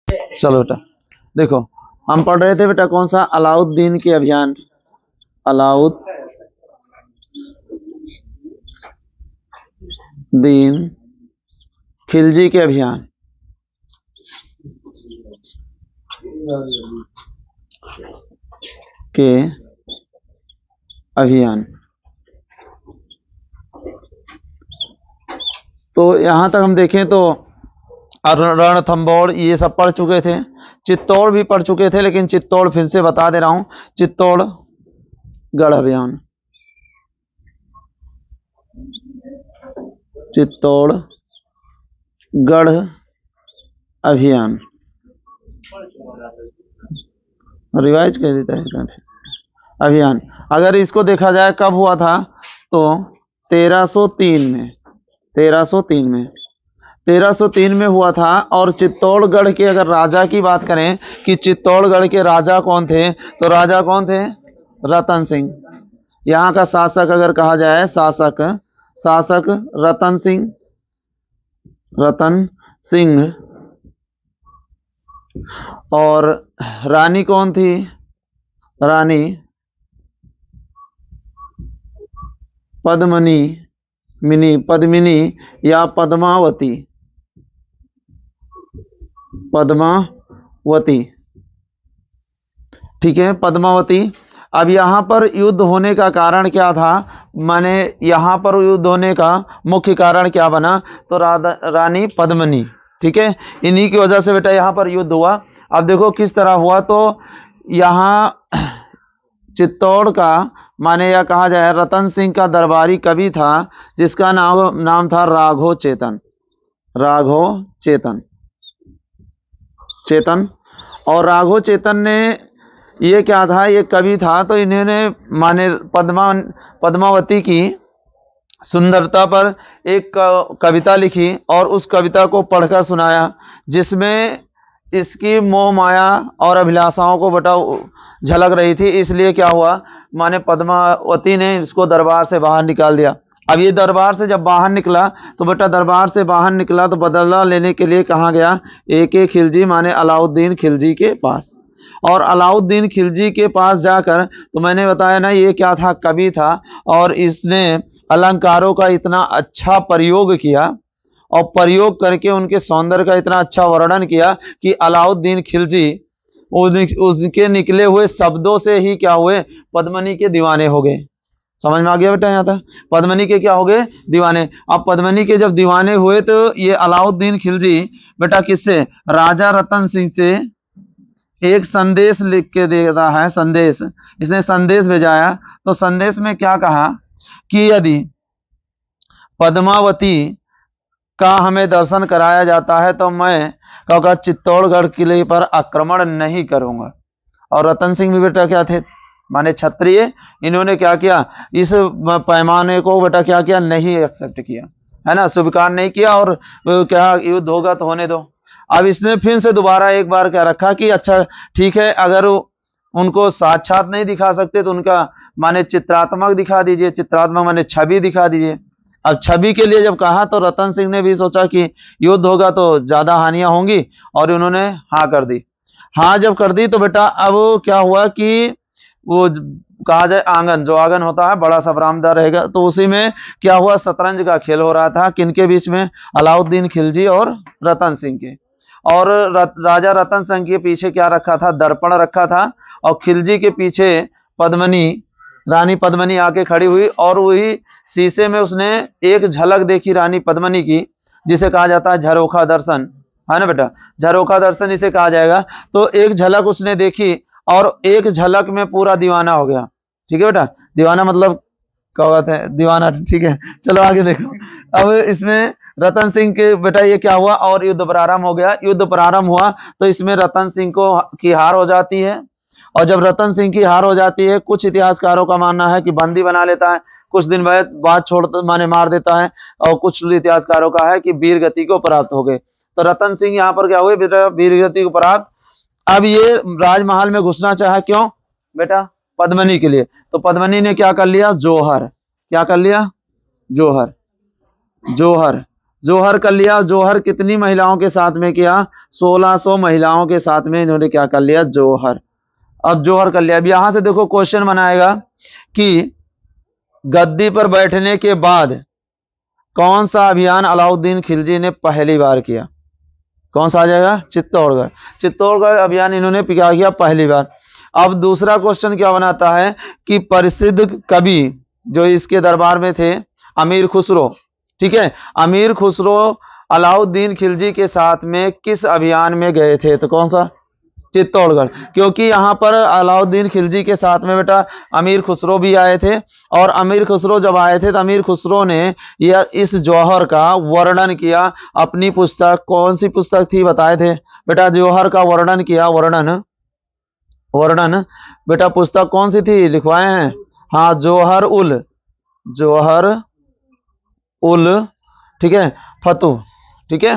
चलो बेटा देखो, हम पढ़ रहे थे बेटा कौन सा, अलाउद्दीन के अभियान, अलाउद्दीन खिलजी के अभियान। के अभियान। तो यहां तक हम देखें तो रणथंभौर ये सब पढ़ चुके थे, चित्तौड़ भी पढ़ चुके थे, लेकिन चित्तौड़ फिर से बता दे रहा हूं, चित्तौड़गढ़ अभियान, चित्तौड़गढ़ अभियान रिवाइज कर देता है अभियान। अगर इसको देखा जाए कब हुआ था तो 1303 में, 1303 में हुआ था। और चित्तौड़गढ़ के अगर राजा की बात करें कि चित्तौड़गढ़ के राजा कौन थे, तो राजा कौन थे, रतन सिंह। यहाँ का शासक अगर कहा जाए, शासक रतन सिंह। और रानी कौन थी, रानी पद्मिनी या पद्मावती, ठीक है, पद्मावती। अब यहाँ पर युद्ध होने का कारण क्या था, माने यहाँ पर युद्ध होने का मुख्य कारण क्या बना, तो रानी पद्मिनी, ठीक है, इन्हीं की वजह से बेटा यहाँ पर युद्ध हुआ। अब देखो किस तरह हुआ, तो यहाँ चित्तौड़ का माने या कहा जाए रतन सिंह का दरबारी कवि था जिसका नाम था राघव चेतन। और राघव चेतन ने ये क्या था, ये कवि था, तो इन्होंने माने पद्मावती की सुंदरता पर एक कविता लिखी और उस कविता को पढ़कर सुनाया, जिसमें इसकी मोह माया और अभिलाषाओं को बेटा झलक रही थी। इसलिए क्या हुआ, माने पद्मावती ने इसको दरबार से बाहर निकाल दिया। अब ये दरबार से जब बाहर निकला तो बेटा दरबार से बाहर निकला तो बदला लेने के लिए कहाँ गया, AK खिलजी माने अलाउद्दीन खिलजी के पास। और अलाउद्दीन खिलजी के पास जाकर, तो मैंने बताया ना ये क्या था, कवि था, और इसने अलंकारों का इतना अच्छा प्रयोग किया और प्रयोग करके उनके सौंदर्य का इतना अच्छा वर्णन किया कि अलाउद्दीन खिलजी उसके निकले हुए शब्दों से ही क्या हुए, पद्मिनी के दीवाने हो गए। समझ में आ गया बेटा, यहाँ तक पद्मिनी के क्या हो गए, दीवाने। अब पद्मिनी के जब दीवाने हुए तो ये अलाउद्दीन खिलजी बेटा किससे, राजा रतन सिंह से एक संदेश लिख के देता है, संदेश, इसने संदेश भेजाया। तो संदेश में क्या कहा कि यदि पद्मावती का हमें दर्शन कराया जाता है तो मैं क्या चित्तौड़गढ़ किले पर आक्रमण नहीं करूंगा। और रतन सिंह भी बेटा क्या थे, माने क्षत्रिय, इन्होंने क्या किया, इस पैमाने को बेटा क्या किया, नहीं एक्सेप्ट किया, है ना, स्वीकार नहीं किया। और क्या युद्ध होगा तो होने दो। अब इसने फिर से दोबारा एक बार क्या रखा कि अच्छा ठीक है, अगर उनको साक्षात नहीं दिखा सकते तो उनका माने चित्रात्मक दिखा दीजिए, चित्रात्मक माने छवि दिखा दीजिए। अब छवि के लिए जब कहा तो रतन सिंह ने भी सोचा कि युद्ध होगा तो ज्यादा हानियां होंगी, और उन्होंने हाँ कर दी। हाँ जब कर दी तो बेटा अब क्या हुआ कि वो कहा जाए आंगन, जो आंगन होता है बड़ा सा बरामदा रहेगा, तो उसी में क्या हुआ, शतरंज का खेल हो रहा था। किनके बीच में, अलाउद्दीन खिलजी और रतन सिंह के। और राजा रतन सिंह के पीछे क्या रखा था, दर्पण रखा था, और खिलजी के पीछे रानी पद्मिनी आके खड़ी हुई, और वही शीशे में उसने एक झलक देखी रानी पद्मिनी की, जिसे कहा जाता है झरोखा दर्शन, है ना बेटा, झरोखा दर्शन इसे कहा जाएगा। तो एक झलक उसने देखी और एक झलक में पूरा दीवाना हो गया। ठीक है बेटा, दीवाना मतलब क्या बात है, दीवाना, ठीक है। चलो आगे देखो, अब इसमें रतन सिंह के बेटा ये क्या हुआ, और युद्ध प्रारंभ हो गया। युद्ध प्रारंभ हुआ तो इसमें रतन सिंह की हार हो जाती है। और जब रतन सिंह की हार हो जाती है, कुछ इतिहासकारों का मानना है कि बंदी बना लेता है, कुछ दिन बाद छोड़ माने मार देता है, और कुछ इतिहासकारों का है कि वीर गति को प्राप्त हो गए। तो रतन सिंह यहाँ पर क्या हुए, वीर गति को प्राप्त। अब ये राजमहल में घुसना चाहा, क्यों बेटा, पद्मिनी के लिए। तो पद्मिनी ने क्या कर लिया, जोहर, क्या कर लिया, जोहर जोहर कर लिया। जोहर कितनी महिलाओं के साथ में किया? 1600 महिलाओं के साथ में इन्होंने क्या कर लिया? जोहर। अब जोहर कर लिया। अब यहां से देखो क्वेश्चन बनाएगा कि गद्दी पर बैठने के बाद कौन सा अभियान अलाउद्दीन खिलजी ने पहली बार किया? कौन सा आ जाएगा? चित्तौड़गढ़। चित्तौड़गढ़ अभियान इन्होंने क्या किया? पहली बार। अब दूसरा क्वेश्चन क्या बनाता है कि प्रसिद्ध कवि जो इसके दरबार में थे, अमीर खुसरो, ठीक है, अमीर खुसरो अलाउद्दीन खिलजी के साथ में किस अभियान में गए थे? तो कौन सा? चित्तौड़गढ़। क्योंकि यहां पर अलाउद्दीन खिलजी के साथ में बेटा अमीर खुसरो भी आए थे, और अमीर खुसरो जब आए थे तो अमीर खुसरो ने यह इस जौहर का वर्णन किया अपनी पुस्तक, कौन सी पुस्तक थी बताए थे बेटा? जौहर का वर्णन किया। वर्णन वर्णन बेटा पुस्तक कौन सी थी? लिखवाए हैं, हाँ, जौहर उल, जौहर उल, ठीक है, फतुह, ठीक है।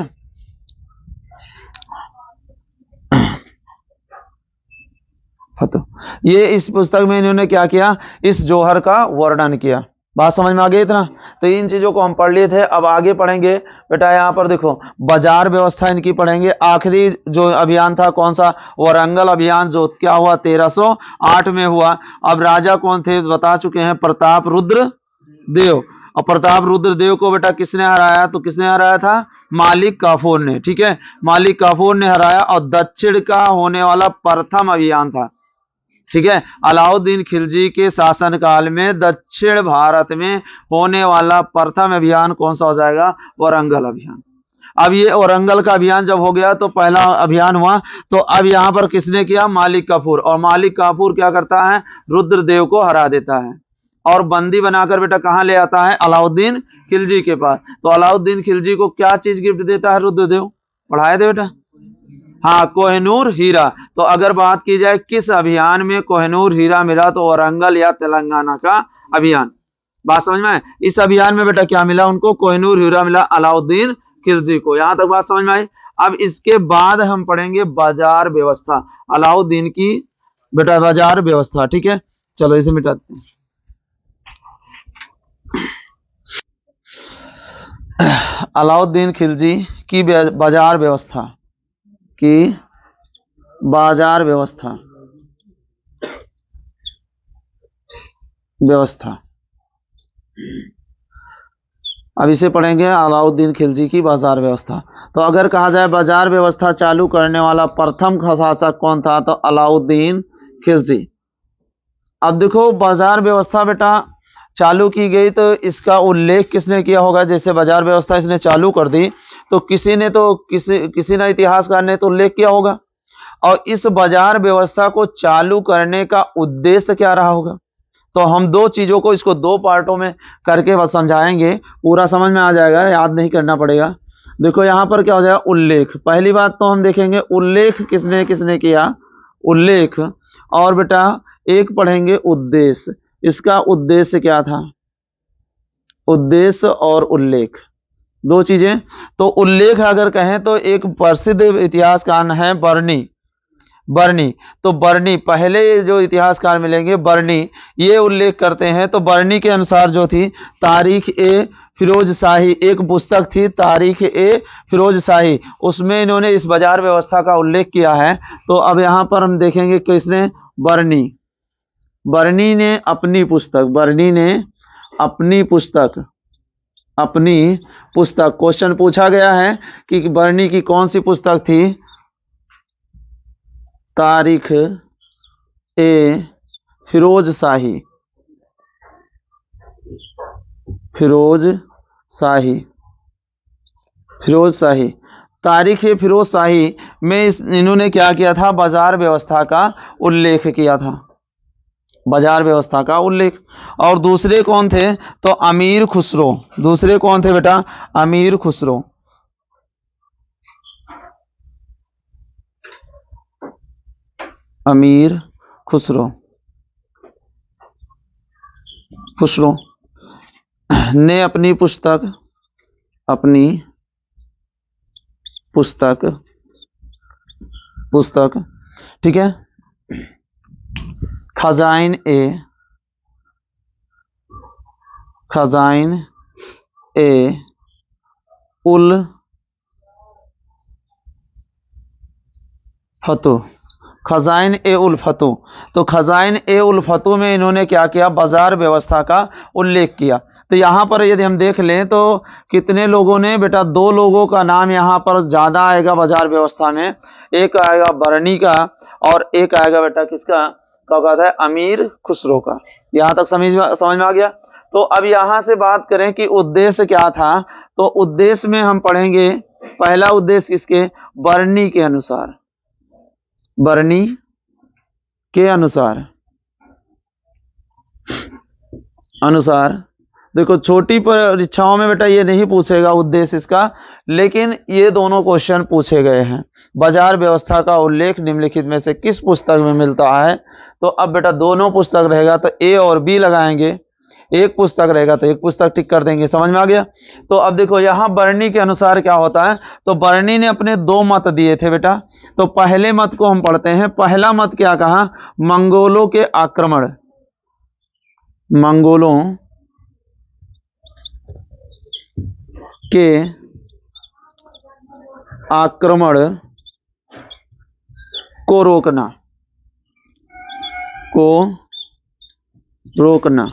फतुह, ये इस पुस्तक में इन्होंने क्या किया? इस जौहर का वर्णन किया। बात समझ में आ गई इतना? तो इन चीजों को हम पढ़ लिए थे। अब आगे पढ़ेंगे बेटा, यहाँ पर देखो बाजार व्यवस्था इनकी पढ़ेंगे। आखिरी जो अभियान था कौन सा? वारंगल अभियान, जो क्या हुआ? 1308 में हुआ। अब राजा कौन थे बता चुके हैं, प्रताप रुद्र देव। और प्रताप रुद्र देव को बेटा किसने हराया? तो किसने हराया था? मालिक काफूर ने, ठीक है, मालिक काफूर ने हराया। और दक्षिण का होने वाला प्रथम अभियान था, ठीक है, अलाउद्दीन खिलजी के शासनकाल में दक्षिण भारत में होने वाला प्रथम अभियान कौन सा हो जाएगा? वारंगल अभियान। अब ये वारंगल का अभियान जब हो गया तो पहला अभियान हुआ, तो अब यहां पर किसने किया? मालिक काफूर। और मालिक काफूर क्या करता है? रुद्रदेव को हरा देता है और बंदी बनाकर बेटा कहां ले आता है? अलाउद्दीन खिलजी के पास। तो अलाउद्दीन खिलजी को क्या चीज गिफ्ट देता है रुद्रदेव? पढ़ाए दे बेटा, हाँ, कोहिनूर हीरा। तो अगर बात की जाए किस अभियान में कोहिनूर हीरा मिला, तो वारंगल या तेलंगाना का अभियान। बात समझ में आए? इस अभियान में बेटा क्या मिला उनको? कोहिनूर हीरा मिला अलाउद्दीन खिलजी को। यहां तक बात समझ में आई? अब इसके बाद हम पढ़ेंगे बाजार व्यवस्था, अलाउद्दीन की बेटा बाजार व्यवस्था, ठीक है। चलो इसे मिटाते हैं। अलाउद्दीन खिलजी की बाजार व्यवस्था, की बाजार व्यवस्था, व्यवस्था। अब इसे पढ़ेंगे अलाउद्दीन खिलजी की बाजार व्यवस्था। तो अगर कहा जाए बाजार व्यवस्था चालू करने वाला प्रथम शासक कौन था? तो अलाउद्दीन खिलजी। अब देखो बाजार व्यवस्था बेटा चालू की गई तो इसका उल्लेख किसने किया होगा? जैसे बाजार व्यवस्था इसने चालू कर दी तो किसी ना इतिहासकार ने तो उल्लेख किया होगा। और इस बाजार व्यवस्था को चालू करने का उद्देश्य क्या रहा होगा? तो हम दो चीजों को, इसको दो पार्टों में करके बस समझाएंगे, पूरा समझ में आ जाएगा, याद नहीं करना पड़ेगा। देखो यहां पर क्या हो जाएगा? उल्लेख। पहली बात तो हम देखेंगे उल्लेख किसने किसने किया, उल्लेख। और बेटा एक पढ़ेंगे उद्देश्य। इसका उद्देश्य क्या था? उद्देश्य और उल्लेख दो चीजें। तो उल्लेख अगर कहें तो एक प्रसिद्ध इतिहासकार है बर्नी। बर्नी, तो बर्नी पहले जो इतिहासकार मिलेंगे बर्नी ये उल्लेख करते हैं। तो बर्नी के अनुसार जो थी तारीख ए फिरोज शाही, एक पुस्तक थी तारीख ए फिरोज शाही, उसमें इन्होंने इस बाजार व्यवस्था का उल्लेख किया है। तो अब यहां पर हम देखेंगे किसने? बर्नी। बर्नी ने अपनी पुस्तक, बर्नी ने अपनी पुस्तक, अपनी पुस्तक, क्वेश्चन पूछा गया है कि बर्नी की कौन सी पुस्तक थी? तारीख ए फिरोज शाही, फिरोज शाही, फिरोज शाही, तारीख ए फिरोज शाही में इन्होंने क्या किया था? बाजार व्यवस्था का उल्लेख किया था, बाजार व्यवस्था का उल्लेख। और दूसरे कौन थे? तो अमीर खुसरो। दूसरे कौन थे बेटा? अमीर खुसरो। अमीर खुसरो, खुसरो ने अपनी पुस्तक, अपनी पुस्तक, पुस्तक, ठीक है, खजाइन ए, खजाइन ए उल फतू, खजाइन ए उल फतू। तो खजाइन ए उल फतू में इन्होंने क्या किया, बाजार व्यवस्था का उल्लेख किया। तो यहां पर यदि हम देख लें तो कितने लोगों ने बेटा, दो लोगों का नाम यहां पर ज्यादा आएगा बाजार व्यवस्था में। एक आएगा बरनी का और एक आएगा बेटा किसका, क्या कहता है, अमीर खुसरो का। यहां तक समझ में आ गया। तो अब यहां से बात करें कि उद्देश्य क्या था, तो उद्देश्य में हम पढ़ेंगे पहला उद्देश्य किसके, बरनी के अनुसार, बरनी के अनुसार देखो छोटी परीक्षाओं में बेटा ये नहीं पूछेगा उद्देश्य इसका, लेकिन ये दोनों क्वेश्चन पूछे गए हैं। बाजार व्यवस्था का उल्लेख निम्नलिखित में से किस पुस्तक में मिलता है। तो अब बेटा दोनों पुस्तक रहेगा तो ए और बी लगाएंगे, एक पुस्तक रहेगा तो एक पुस्तक टिक कर देंगे। समझ में आ गया। तो अब देखो यहां बरनी के अनुसार क्या होता है, तो बरनी ने अपने दो मत दिए थे बेटा। तो पहले मत को हम पढ़ते हैं। पहला मत क्या कहा, मंगोलों के आक्रमण, मंगोलों के आक्रमण को रोकना,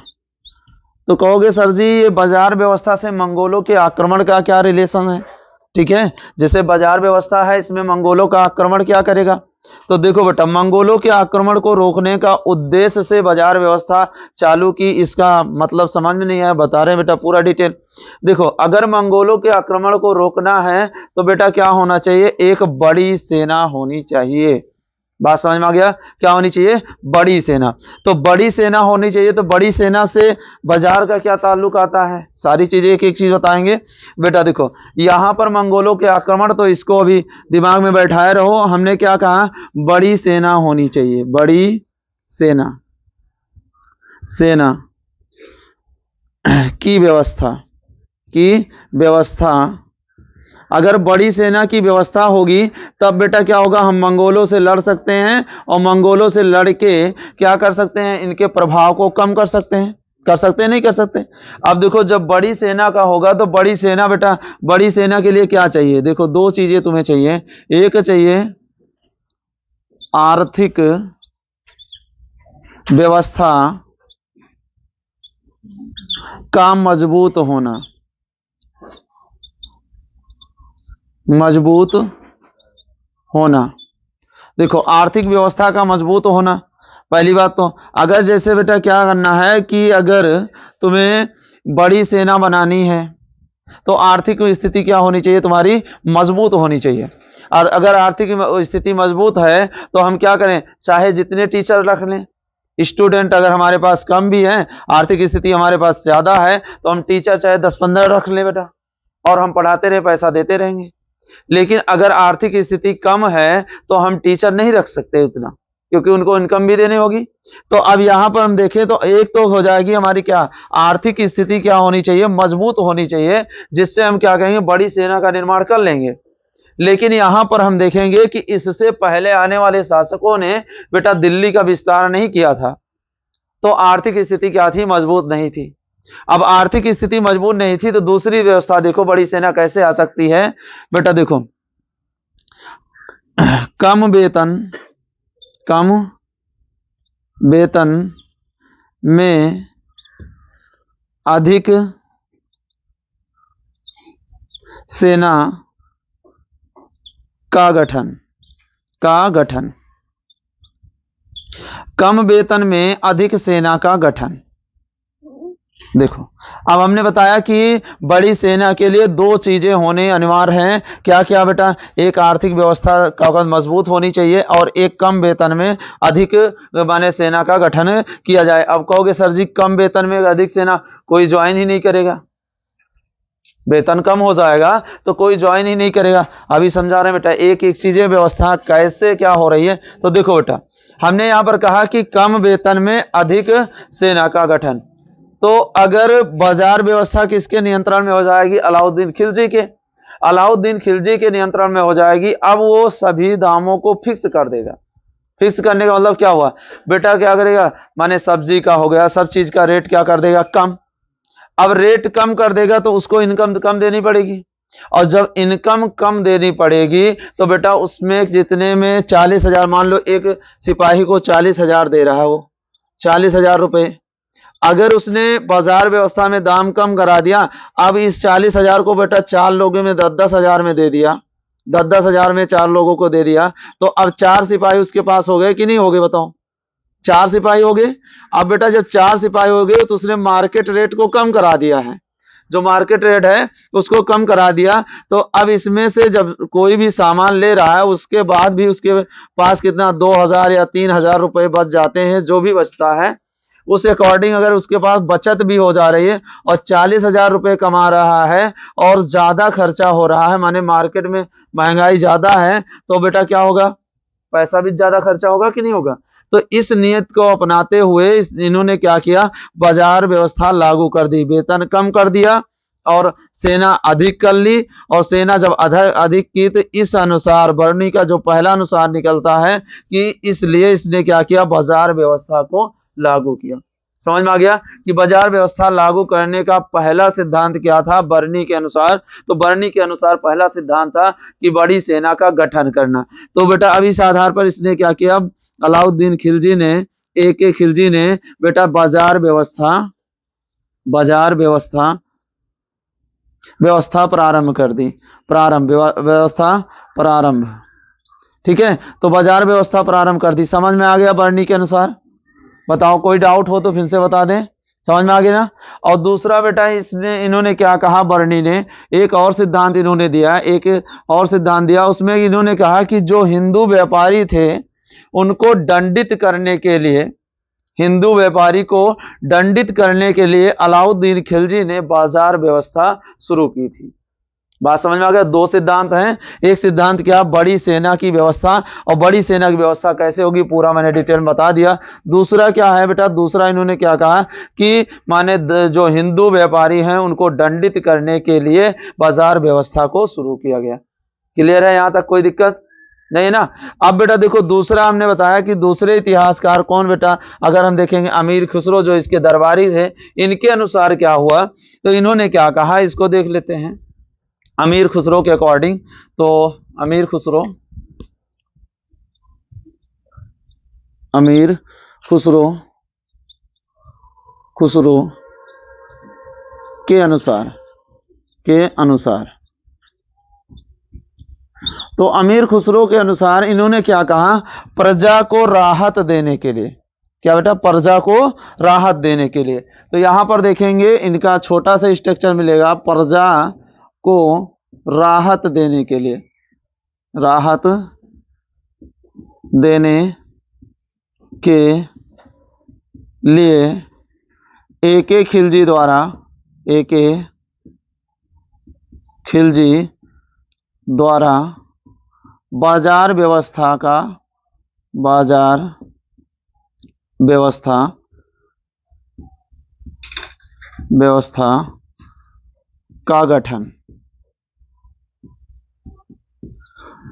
तो कहोगे सर जी ये बाजार व्यवस्था से मंगोलों के आक्रमण का क्या रिलेशन है। ठीक है, जैसे बाजार व्यवस्था है इसमें मंगोलों का आक्रमण क्या करेगा। तो देखो बेटा, मंगोलों के आक्रमण को रोकने का उद्देश्य से बाजार व्यवस्था चालू की, इसका मतलब समझ में नहीं आया, बता रहे हैं बेटा पूरा डिटेल। देखो अगर मंगोलों के आक्रमण को रोकना है तो बेटा क्या होना चाहिए, एक बड़ी सेना होनी चाहिए। बात समझ में आ गया, क्या होनी चाहिए, बड़ी सेना। तो बड़ी सेना होनी चाहिए। तो बड़ी सेना से बाजार का क्या ताल्लुक आता है, सारी चीजें एक एक चीज बताएंगे बेटा। देखो यहां पर मंगोलों के आक्रमण, तो इसको अभी दिमाग में बैठाए रहो। हमने क्या कहा, बड़ी सेना होनी चाहिए, बड़ी सेना की व्यवस्था अगर बड़ी सेना की व्यवस्था होगी तब बेटा क्या होगा, हम मंगोलों से लड़ सकते हैं और मंगोलों से लड़ के क्या कर सकते हैं, इनके प्रभाव को कम कर सकते हैं। कर सकते हैं, नहीं कर सकते। अब देखो जब बड़ी सेना का होगा तो बड़ी सेना बेटा, बड़ी सेना के लिए क्या चाहिए, देखो दो चीजें तुम्हें चाहिए। एक चाहिए आर्थिक व्यवस्था का मजबूत होना। देखो आर्थिक व्यवस्था का मजबूत होना पहली बात। तो अगर जैसे बेटा क्या करना है कि अगर तुम्हें बड़ी सेना बनानी है तो आर्थिक स्थिति क्या होनी चाहिए, तुम्हारी मजबूत होनी चाहिए। और अगर आर्थिक स्थिति मजबूत है तो हम क्या करें, चाहे जितने टीचर रख लें, स्टूडेंट अगर हमारे पास कम भी हैं, आर्थिक स्थिति हमारे पास ज्यादा है तो हम टीचर चाहे 10-15 रख लें बेटा, और हम पढ़ाते रहे, पैसा देते रहेंगे। लेकिन अगर आर्थिक स्थिति कम है तो हम टीचर नहीं रख सकते उतना, क्योंकि उनको इनकम भी देनी होगी। तो अब यहां पर हम देखें तो एक तो हो जाएगी हमारी क्या, आर्थिक स्थिति क्या होनी चाहिए, मजबूत होनी चाहिए, जिससे हम क्या कहेंगे, बड़ी सेना का निर्माण कर लेंगे। लेकिन यहां पर हम देखेंगे कि इससे पहले आने वाले शासकों ने बेटा दिल्ली का विस्तार नहीं किया था, तो आर्थिक स्थिति क्या थी, मजबूत नहीं थी। अब आर्थिक स्थिति मजबूत नहीं थी तो दूसरी व्यवस्था देखो, बड़ी सेना कैसे आ सकती है बेटा। देखो कम वेतन में अधिक सेना का गठन, कम वेतन में अधिक सेना का गठन। देखो अब हमने बताया कि बड़ी सेना के लिए दो चीजें होने अनिवार्य हैं। क्या क्या बेटा, एक आर्थिक व्यवस्था का मजबूत होनी चाहिए और एक कम वेतन में अधिक माने सेना का गठन किया जाए। अब कहोगे सर जी कम वेतन में अधिक सेना, कोई ज्वाइन ही नहीं करेगा, वेतन कम हो जाएगा तो कोई ज्वाइन ही नहीं करेगा। अभी समझा रहे हैं बेटा, एक एक चीजें व्यवस्था कैसे क्या हो रही है। तो देखो बेटा, हमने यहां पर कहा कि कम वेतन में अधिक सेना का गठन, तो अगर बाजार व्यवस्था किसके नियंत्रण में हो जाएगी, अलाउद्दीन खिलजी के। अलाउद्दीन खिलजी के नियंत्रण में हो जाएगी। अब वो सभी दामों को फिक्स कर देगा। फिक्स करने का मतलब क्या हुआ बेटा, क्या करेगा, माने सब्जी का हो गया, सब चीज का रेट क्या कर देगा, कम। अब रेट कम कर देगा तो उसको इनकम कम देनी पड़ेगी। और जब इनकम कम देनी पड़ेगी तो बेटा उसमें जितने में 40,000, मान लो एक सिपाही को 40,000 दे रहा है वो 40,000 रुपए, अगर उसने बाजार व्यवस्था में दाम कम करा दिया, अब इस 40,000 को बेटा 4 लोगों में 10-10,000 में दे दिया, 10-10,000 में 4 लोगों को दे दिया, तो अब 4 सिपाही उसके पास हो गए कि नहीं हो गए बताओ? 4 सिपाही हो गए। अब बेटा जब 4 सिपाही हो गए तो उसने मार्केट रेट को कम करा दिया है, जो मार्केट रेट है उसको कम करा दिया, तो अब इसमें से जब कोई भी सामान ले रहा है उसके बाद भी उसके पास कितना 2,000 या 3,000 रुपए बच जाते हैं, जो भी बचता है उस अकॉर्डिंग अगर उसके पास बचत भी हो जा रही है और 40,000 रुपए कमा रहा है और ज्यादा खर्चा हो रहा है, माने मार्केट में महंगाई ज्यादा है, तो बेटा क्या होगा? पैसा भी ज्यादा खर्चा होगा कि नहीं होगा? तो इस नियत को अपनाते हुए इन्होंने क्या किया? बाजार व्यवस्था लागू कर दी, वेतन कम कर दिया और सेना अधिक कर ली, और सेना जब अधिक की तो इस अनुसार बरनी का जो पहला अनुसार निकलता है कि इसलिए इसने क्या किया? बाजार व्यवस्था को लागू किया। समझ में आ गया कि बाजार व्यवस्था लागू करने का पहला सिद्धांत क्या था बरनी के अनुसार? तो बरनी के अनुसार पहला सिद्धांत था कि बड़ी सेना का गठन करना। तो बेटा अब इस आधार पर इसने क्या किया? अलाउद्दीन खिलजी ने, ए.के. खिलजी ने बेटा बाजार व्यवस्था प्रारंभ कर दी। व्यवस्था प्रारंभ, ठीक है। तो बाजार व्यवस्था प्रारंभ कर दी। समझ में आ गया बरनी के अनुसार? बताओ, कोई डाउट हो तो फिर से बता दें। समझ में आ गया ना? और दूसरा बेटा इन्होंने क्या कहा? बरनी ने एक और सिद्धांत इन्होंने दिया, एक और सिद्धांत दिया। उसमें इन्होंने कहा कि जो हिंदू व्यापारी थे उनको दंडित करने के लिए, हिंदू व्यापारी को दंडित करने के लिए अलाउद्दीन खिलजी ने बाजार व्यवस्था शुरू की थी। बात समझ में आ गया? दो सिद्धांत हैं। एक सिद्धांत क्या? बड़ी सेना की व्यवस्था, और बड़ी सेना की व्यवस्था कैसे होगी पूरा मैंने डिटेल में बता दिया। दूसरा क्या है बेटा? दूसरा इन्होंने क्या कहा कि माने जो हिंदू व्यापारी हैं उनको दंडित करने के लिए बाजार व्यवस्था को शुरू किया गया। क्लियर है? यहां तक कोई दिक्कत नहीं ना? अब बेटा देखो, दूसरा हमने बताया कि दूसरे इतिहासकार कौन बेटा? अगर हम देखेंगे अमीर खुसरो जो इसके दरबारी थे, इनके अनुसार क्या हुआ, तो इन्होंने क्या कहा इसको देख लेते हैं। अमीर खुसरो के अकॉर्डिंग, तो अमीर खुसरो के अनुसार तो अमीर खुसरो के अनुसार इन्होंने क्या कहा? प्रजा को राहत देने के लिए, क्या बेटा? प्रजा को राहत देने के लिए। तो यहां पर देखेंगे इनका छोटा सा स्ट्रक्चर मिलेगा, प्रजा को राहत देने के लिए, राहत देने के लिए ए.के. खिलजी द्वारा बाजार व्यवस्था का गठन।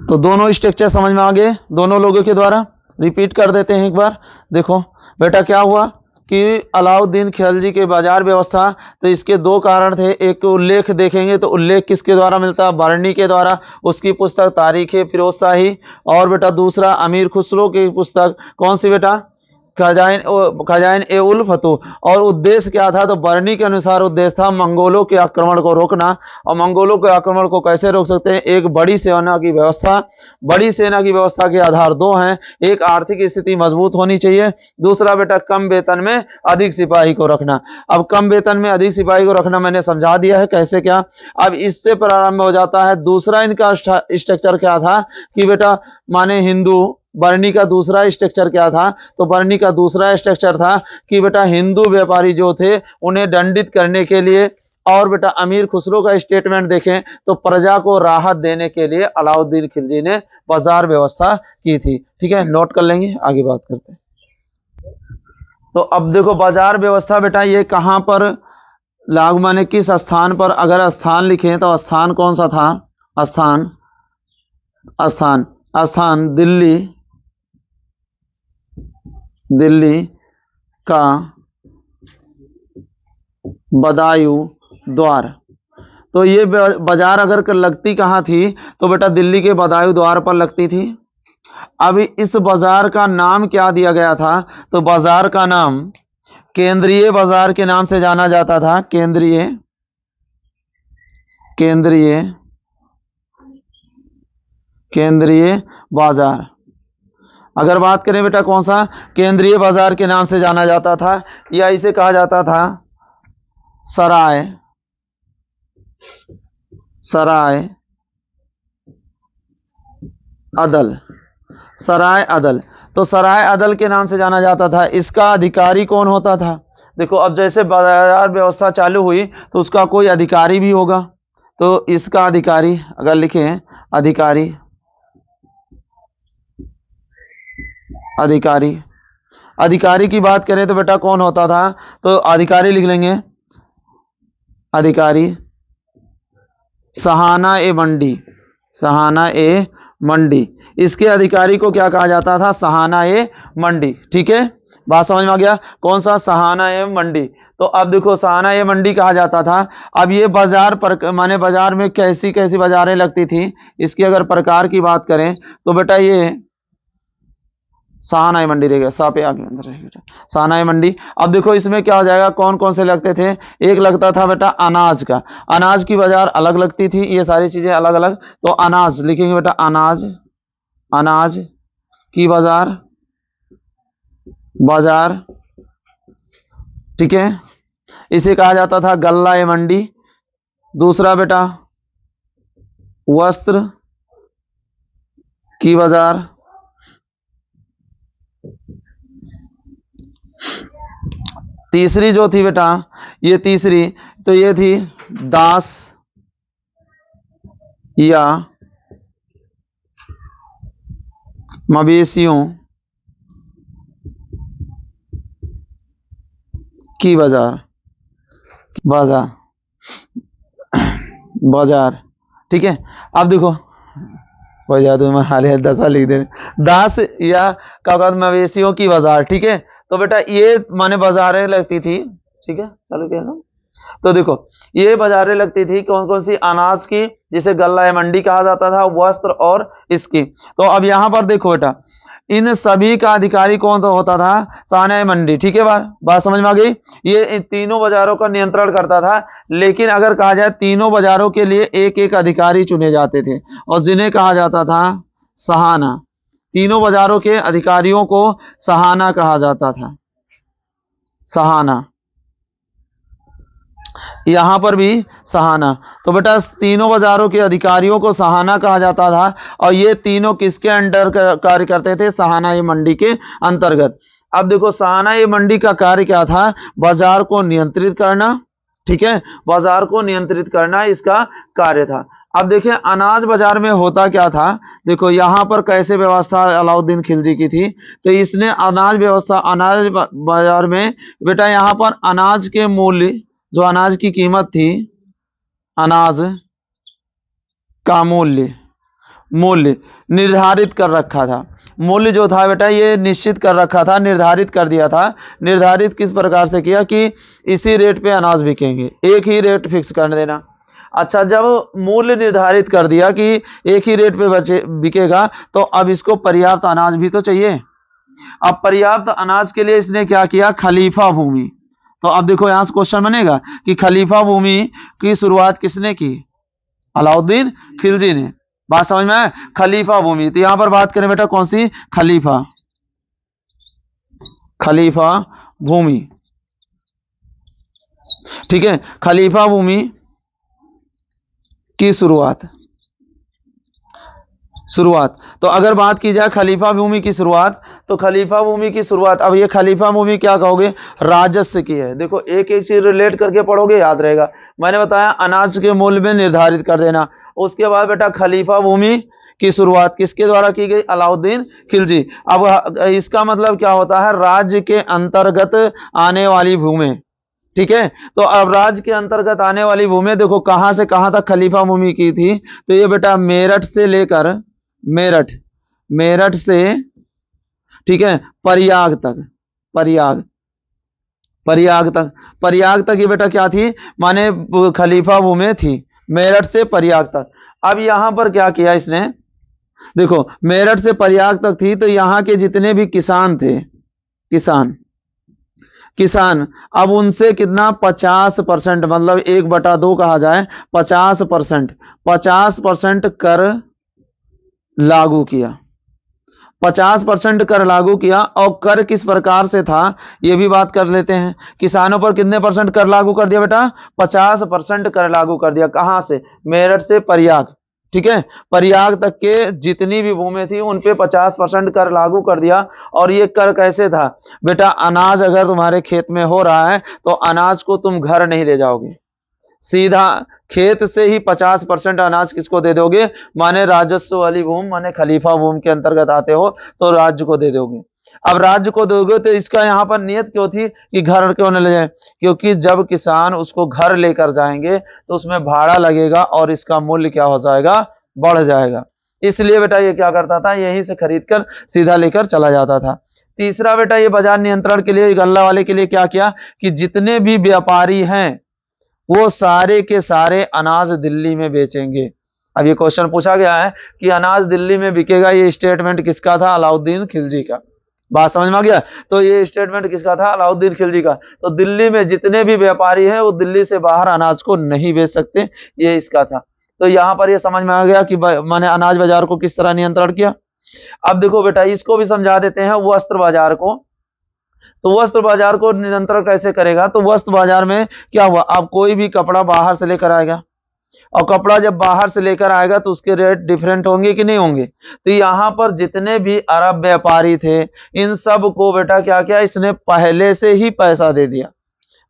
तो दोनों स्ट्रक्चर समझ में आ गए दोनों लोगों के द्वारा। रिपीट कर देते हैं एक बार। देखो बेटा क्या हुआ कि अलाउद्दीन खिलजी के बाजार व्यवस्था, तो इसके दो कारण थे। एक उल्लेख देखेंगे तो उल्लेख किसके द्वारा मिलता है? बरनी के द्वारा, उसकी पुस्तक तारीख फिरोज शाही। और बेटा दूसरा अमीर खुसरो की पुस्तक कौन सी बेटा? खजाइन ए उल फतूह। और उद्देश्य क्या था? तो बरनी के अनुसार उद्देश्य था मंगोलों के आक्रमण को रोकना। और मंगोलों के आक्रमण को कैसे रोक सकते हैं? एक बड़ी सेना की व्यवस्था। बड़ी सेना की व्यवस्था के आधार दो हैं, एक आर्थिक स्थिति मजबूत होनी चाहिए, दूसरा बेटा कम वेतन में अधिक सिपाही को रखना। अब कम वेतन में अधिक सिपाही को रखना मैंने समझा दिया है कैसे क्या। अब इससे प्रारंभ हो जाता है दूसरा इनका स्ट्रक्चर क्या था कि बेटा माने हिंदू, बरनी का दूसरा स्ट्रक्चर क्या था? तो बरनी का दूसरा स्ट्रक्चर था कि बेटा हिंदू व्यापारी जो थे उन्हें दंडित करने के लिए, और बेटा अमीर खुसरो का स्टेटमेंट देखें तो प्रजा को राहत देने के लिए अलाउद्दीन खिलजी ने बाजार व्यवस्था की थी। ठीक है, नोट कर लेंगे, आगे बात करते हैं। तो अब देखो बाजार व्यवस्था बेटा ये कहां पर लागू, माने किस स्थान पर? अगर स्थान लिखें तो स्थान कौन सा था? स्थान दिल्ली का बदायूं द्वार। तो ये बाजार अगर लगती कहाँ थी, तो बेटा दिल्ली के बदायूं द्वार पर लगती थी। अब इस बाजार का नाम क्या दिया गया था, तो बाजार का नाम केंद्रीय बाजार के नाम से जाना जाता था। केंद्रीय केंद्रीय केंद्रीय बाजार। अगर बात करें बेटा कौन सा, केंद्रीय बाजार के नाम से जाना जाता था, या इसे कहा जाता था सराय अदल। सराय अदल, तो सराय अदल के नाम से जाना जाता था। इसका अधिकारी कौन होता था, देखो अब जैसे बाजार व्यवस्था चालू हुई तो उसका कोई अधिकारी भी होगा, तो इसका अधिकारी अगर लिखें अधिकारी अधिकारी की बात करें तो बेटा कौन होता था, तो अधिकारी लिख लेंगे अधिकारी सहाना ए मंडी। इसके अधिकारी को क्या कहा जाता था, सहाना ए मंडी। ठीक है, बात समझ में आ गया, कौन सा, सहाना ए मंडी। तो अब देखो सहाना ए मंडी कहा जाता था। अब ये बाजार पर माने बाजार में कैसी कैसी बाजारें लगती थी, इसकी अगर प्रकार की बात करें तो बेटा ये सहाना ए मंडी रहेगा, सा पे आगे अंदर रहेगा सहाना ए मंडी। अब देखो इसमें क्या हो जाएगा, कौन कौन से लगते थे, एक लगता था बेटा अनाज का, अनाज की बाजार अलग लगती थी, ये सारी चीजें अलग अलग। तो अनाज लिखेंगे बेटा, अनाज की बाजार। ठीक है, इसे कहा जाता था गल्ला ए मंडी। दूसरा बेटा वस्त्र की बाजार। तीसरी जो थी बेटा, ये तीसरी तो ये थी दास या मवेशियों की बाजार। ठीक है, अब देखो बाजार तो हाल है 10 लिख दे, दास या क्या मवेशियों की बाजार। ठीक है, तो बेटा ये माने बाजारें लगती थी। ठीक है, चलो कह दो, तो देखो ये बाजारें लगती थी कौन कौन सी, अनाज की जिसे गल्ला मंडी कहा जाता था, वस्त्र और इसकी। तो अब यहां पर देखो बेटा इन सभी का अधिकारी कौन तो होता था, सहाना ए मंडी। ठीक है, बात समझ में आ गई। ये इन तीनों बाजारों का नियंत्रण करता था, लेकिन अगर कहा जाए तीनों बाजारों के लिए एक एक अधिकारी चुने जाते थे और जिन्हें कहा जाता था सहाना। तीनों बाजारों के अधिकारियों को सहाना कहा जाता था, सहाना। यहां पर भी सहाना। तो बेटा तीनों बाजारों के अधिकारियों को सहाना कहा जाता था, और ये तीनों किसके अंडर कार्य करते थे, सहाना ए मंडी के अंतर्गत। अब देखो सहाना ए मंडी का कार्य क्या था, बाजार को नियंत्रित करना। ठीक है, बाजार को नियंत्रित करना इसका कार्य था। अब देखिए अनाज बाजार में होता क्या था, देखो यहां पर कैसे व्यवस्था अलाउद्दीन खिलजी की थी, तो इसने अनाज व्यवस्था, अनाज बाजार में बेटा यहां पर अनाज के मूल्य, जो अनाज की कीमत थी, अनाज का मूल्य निर्धारित कर रखा था। मूल्य जो था बेटा ये निश्चित कर रखा था, निर्धारित कर दिया था। निर्धारित किस प्रकार से किया कि इसी रेट पे अनाज बिकेंगे, एक ही रेट फिक्स कर देना। अच्छा, जब मूल्य निर्धारित कर दिया कि एक ही रेट पे बिकेगा, तो अब इसको पर्याप्त अनाज भी तो चाहिए। अब पर्याप्त अनाज के लिए इसने क्या किया, खलीफा भूमि। तो अब देखो यहां से क्वेश्चन बनेगा कि खलीफा भूमि की शुरुआत किसने की, अलाउद्दीन खिलजी ने। बात समझ में आए, खलीफा भूमि। तो यहां पर बात करें बेटा कौन सी, खलीफा भूमि। ठीक है, खलीफा भूमि की शुरुआत। तो अगर बात की जाए खलीफा भूमि की शुरुआत, तो खलीफा भूमि की शुरुआत, अब ये खलीफा भूमि क्या कहोगे, राजस्व की है। देखो एक एक चीज रिलेट करके पढ़ोगे याद रहेगा। मैंने बताया अनाज के मूल्य में निर्धारित कर देना। उसके बाद बेटा खलीफा भूमि की शुरुआत किसके द्वारा की गई, अलाउद्दीन खिलजी। अब इसका मतलब क्या होता है, राज्य के अंतर्गत आने वाली भूमि। ठीक है, तो अब राज्य के अंतर्गत आने वाली भूमि देखो कहां से कहां तक खलीफा भूमि की थी, तो ये बेटा मेरठ से लेकर मेरठ से, ठीक है, प्रयाग तक ये बेटा क्या थी, माने खलीफा भूमि थी। मेरठ से प्रयाग तक। अब यहां पर क्या किया इसने, देखो मेरठ से प्रयाग तक थी तो यहां के जितने भी किसान थे, किसान अब उनसे कितना 50%, मतलब 1/2 कहा जाए, 50% कर लागू किया। 50% कर लागू किया। और कर किस प्रकार से था यह भी बात कर लेते हैं। किसानों पर कितने परसेंट कर लागू कर दिया बेटा, 50% कर लागू कर दिया। कहां से, मेरठ से प्रयाग, ठीक है, प्रयाग तक के जितनी भी भूमि थी उन पे 50% कर लागू कर दिया। और ये कर कैसे था बेटा, अनाज अगर तुम्हारे खेत में हो रहा है तो अनाज को तुम घर नहीं ले जाओगे, सीधा खेत से ही 50% अनाज किसको दे दोगे, माने राजस्व वाली भूमि, माने खलीफा भूमि के अंतर्गत आते हो तो राज्य को दे दोगे। अब राज्य को दोगे तो इसका यहां पर नियत क्यों थी कि घर क्यों न ले जाए, क्योंकि जब किसान उसको घर लेकर जाएंगे तो उसमें भाड़ा लगेगा और इसका मूल्य क्या हो जाएगा, बढ़ जाएगा। इसलिए बेटा ये क्या करता था, यहीं से खरीद कर सीधा लेकर चला जाता था। तीसरा बेटा ये बाजार नियंत्रण के लिए गल्ला वाले के लिए क्या किया कि जितने भी व्यापारी हैं वो सारे के सारे अनाज दिल्ली में बेचेंगे। अब ये क्वेश्चन पूछा गया है कि अनाज दिल्ली में बिकेगा, ये स्टेटमेंट किसका था, अलाउद्दीन खिलजी का। बात समझ में आ गया, तो ये स्टेटमेंट किसका था, अलाउद्दीन खिलजी का। तो दिल्ली में जितने भी व्यापारी हैं वो दिल्ली से बाहर अनाज को नहीं बेच सकते, ये इसका था। तो यहां पर ये समझ में आ गया कि मैंने अनाज बाजार को किस तरह नियंत्रण किया। अब देखो बेटा इसको भी समझा देते हैं वस्त्र बाजार को। तो वस्त्र बाजार को नियंत्रण कैसे करेगा, तो वस्त्र बाजार में क्या हुआ, अब कोई भी कपड़ा बाहर से लेकर आएगा और कपड़ा जब बाहर से लेकर आएगा तो उसके रेट डिफरेंट होंगे कि नहीं होंगे। तो यहां पर जितने भी अरब व्यापारी थे इन सब को बेटा क्या किया, इसने पहले से ही पैसा दे दिया।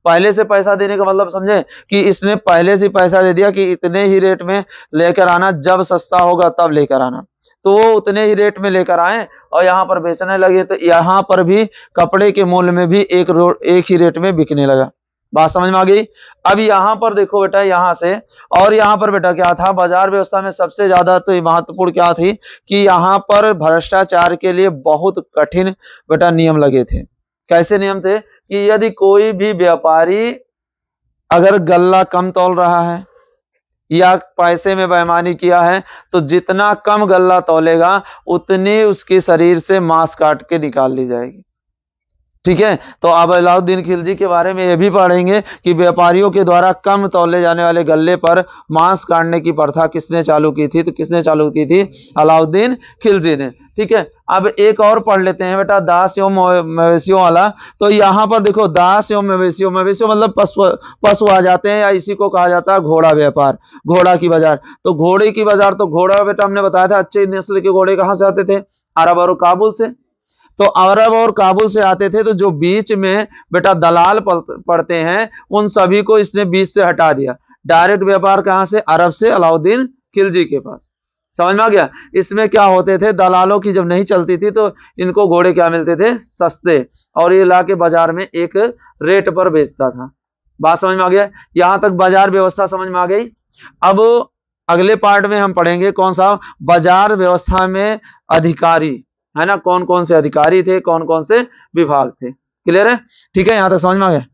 पहले से पैसा देने का मतलब समझे कि इसने पहले से पैसा दे दिया कि इतने ही रेट में लेकर आना, जब सस्ता होगा तब लेकर आना। तो वो उतने ही रेट में लेकर आए और यहां पर बेचने लगे। तो यहां पर भी कपड़े के मूल्य में भी एक ही रेट में बिकने लगा। बात समझ में आ गई। अब यहां पर देखो बेटा, यहां से और यहां पर बेटा क्या था, बाजार व्यवस्था में सबसे ज्यादा तो महत्वपूर्ण क्या थी कि यहां पर भ्रष्टाचार के लिए बहुत कठिन बेटा नियम लगे थे। कैसे नियम थे कि यदि कोई भी व्यापारी अगर गल्ला कम तौल रहा है या पैसे में बेईमानी किया है तो जितना कम गल्ला तौलेगा उतनी उसके शरीर से मांस काट के निकाल ली जाएगी। ठीक है, तो अब अलाउद्दीन खिलजी के बारे में यह भी पढ़ेंगे कि व्यापारियों के द्वारा कम तौले जाने वाले गल्ले पर मांस काटने की प्रथा किसने चालू की थी, तो किसने चालू की थी, अलाउद्दीन खिलजी ने। ठीक है, अब एक और पढ़ लेते हैं बेटा, दास एवं मवेशियों वाला। तो यहां पर देखो दास एवं मवेशियों, मवेशियों मतलब पशु आ जाते हैं, या इसी को कहा जाता है घोड़ा व्यापार, घोड़ा की बाजार। तो घोड़े की बाजार, तो घोड़ा बेटा हमने बताया था अच्छे नस्ल के घोड़े कहां से आते थे, अरब और काबुल से। तो अरब और काबुल से आते थे, तो जो बीच में बेटा दलाल पड़ते हैं उन सभी को इसने बीच से हटा दिया। डायरेक्ट व्यापार कहां से, अरब से अलाउद्दीन खिलजी के पास। समझ में आ गया। इसमें क्या होते थे, दलालों की जब नहीं चलती थी तो इनको घोड़े क्या मिलते थे, सस्ते, और ये लाके बाजार में एक रेट पर बेचता था। बात समझ में आ गया। यहां तक बाजार व्यवस्था समझ में आ गई। अब अगले पार्ट में हम पढ़ेंगे कौन सा, बाजार व्यवस्था में अधिकारी, है ना, कौन कौन से अधिकारी थे, कौन कौन से विभाग थे। क्लियर है, ठीक है, यहां तक समझ में आ गया।